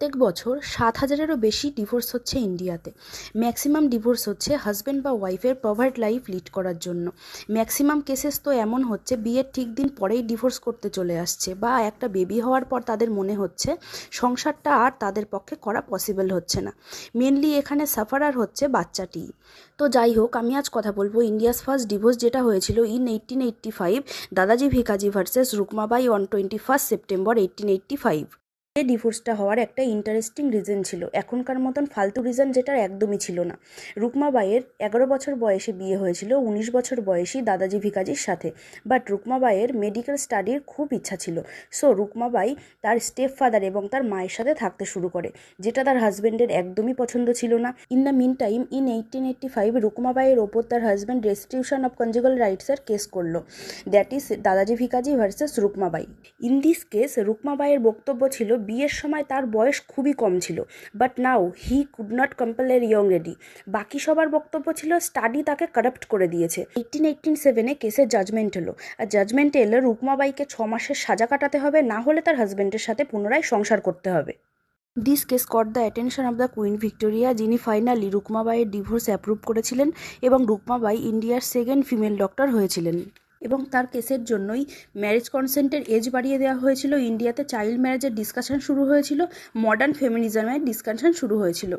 প্রত্যেক বছর ৭,০০০-এরও বেশি ডিভোর্স হচ্ছে ইন্ডিয়াতে। ম্যাক্সিমাম ডিভোর্স হচ্ছে হাজব্যান্ড বা ওয়াইফের প্রভার্ড লাইফ লিড করার জন্য। ম্যাক্সিমাম কেসেস তো এমন হচ্ছে বিয়ের ঠিক দিন পরেই ডিভোর্স করতে চলে আসছে, বা একটা বেবি হওয়ার পর তাদের মনে হচ্ছে সংসারটা আর তাদের পক্ষে করা পসিবল হচ্ছে না। মেনলি এখানে সাফারার হচ্ছে বাচ্চাটি। তো যাই হোক, আমি আজ কথা বলবো ইন্ডিয়াস ফার্স্ট ডিভোর্স যেটা হয়েছিল in 1885, Dadaji Bhikaji versus Rukhmabai on 21 September 1885। এই ডিভোর্সটা হওয়ার একটা ইন্টারেস্টিং রিজন ছিল, এখনকার মতন ফালতু রিজন যেটার একদমই ছিল না। রুকমাবাইয়ের 11 বছর বয়সে বিয়ে হয়েছিল 19 বছর বয়সী দাদাজি ভিকাজির সাথে। বাট রুকমাবাইয়ের মেডিকেল স্টাডির খুব ইচ্ছা ছিল। সো রুকমাবাই তার স্টেপ ফাদার এবং তার মায়ের সাথে থাকতে শুরু করে, যেটা তার হাজব্যান্ডের একদমই পছন্দ ছিল না। In the meantime in 1885 রুকমাবাইয়ের ওপর তার হাজব্যান্ড রেস্টিটিউশন অফ কনজুগাল রাইটসের কেস করলো, that is Dadaji Bhikaji versus Rukhmabai. In this case রুকমাবাইয়ের বক্তব্য ছিল বিয়ের সময় তার বয়স খুবই কম ছিল, but now he could not compel a young lady. বাকি সবার বক্তব্য ছিল স্টাডি তাকে কারাপ্ট করে দিয়েছে। 1887 কেসের জাজমেন্ট হলো, আর জাজমেন্টে এলো রুকমাবাইকে 6 মাসের সাজা কাটাতে হবে, না হলে তার হাজব্যান্ডের সাথে পুনরায় সংসার করতে হবে। This case caught the attention of the queen Victoria, যিনি ফাইনালি রুকমাবাইয়ের ডিভোর্স অ্যাপ্রুভ করেছিলেন এবং রুকমাবাই ইন্ডিয়ার সেকেন্ড ফিমেল ডক্টর হয়েছিলেন। এবং তার কেসের জন্যই ম্যারেজ কনসেন্টের এজ বাড়িয়ে দেওয়া হয়েছিল, ইন্ডিয়াতে চাইল্ড ম্যারেজের ডিসকাশন শুরু হয়েছিল, মডার্ন ফেমিনিজমের ডিসকাশন শুরু হয়েছিল।